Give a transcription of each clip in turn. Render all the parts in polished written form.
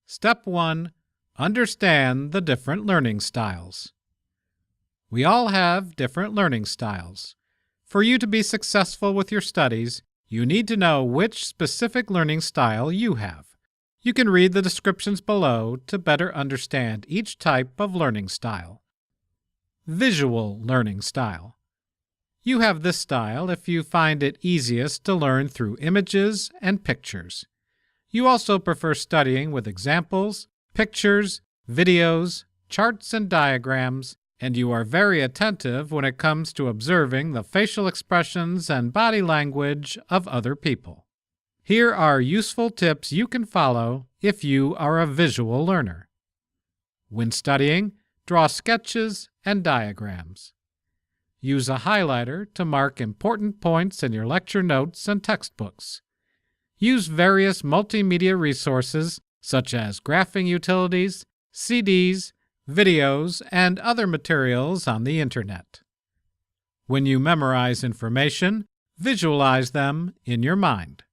Step 1. Understand the different learning styles. We all have different learning styles. For you to be successful with your studies, you need to know which specific learning style you have. You can read the descriptions below to better understand each type of learning style. Visual learning style. You have this style if you find it easiest to learn through images and pictures. You also prefer studying with examples, pictures, videos, charts and diagrams, and you are very attentive when it comes to observing the facial expressions and body language of other people. Here are useful tips you can follow if you are a visual learner. When studying, draw sketches and diagrams. Use a highlighter to mark important points in your lecture notes and textbooks. Use various multimedia resources such as graphing utilities, CDs, videos, and other materials on the Internet. When you memorize information, visualize them in your mind.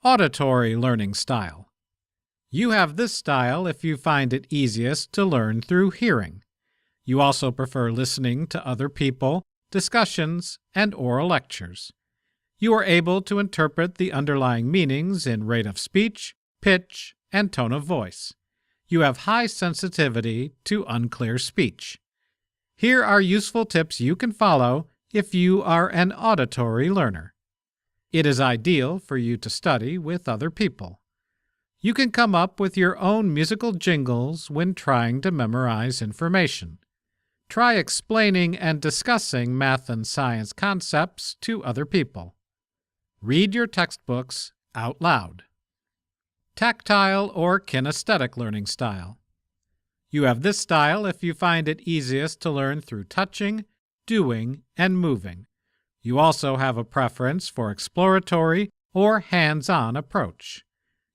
Auditory learning style. You have this style if you find it easiest to learn through hearing. You also prefer listening to other people, discussions, and oral lectures. You are able to interpret the underlying meanings in rate of speech, pitch, and tone of voice. You have high sensitivity to unclear speech. Here are useful tips you can follow if you are an auditory learner. It is ideal for you to study with other people. You can come up with your own musical jingles when trying to memorize information. Try explaining and discussing math and science concepts to other people. Read your textbooks out loud. Tactile or kinesthetic learning style. You have this style if you find it easiest to learn through touching, doing, and moving. You also have a preference for exploratory or hands-on approach.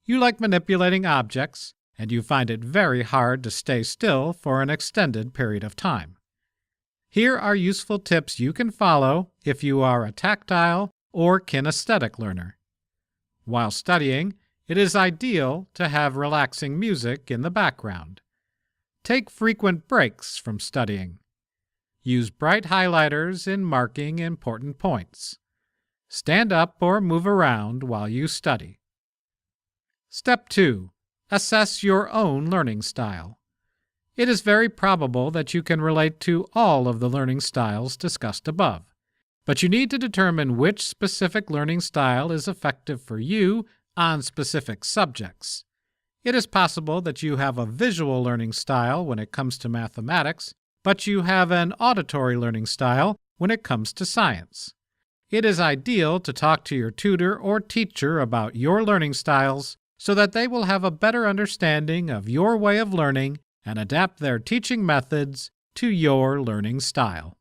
You like manipulating objects, and you find it very hard to stay still for an extended period of time. Here are useful tips you can follow if you are a tactile or kinesthetic learner. While studying, it is ideal to have relaxing music in the background. Take frequent breaks from studying. Use bright highlighters in marking important points. Stand up or move around while you study. Step 2. Assess your own learning style. It is very probable that you can relate to all of the learning styles discussed above, but you need to determine which specific learning style is effective for you on specific subjects. It is possible that you have a visual learning style when it comes to mathematics, but you have an auditory learning style when it comes to science. It is ideal to talk to your tutor or teacher about your learning styles so that they will have a better understanding of your way of learning and adapt their teaching methods to your learning style.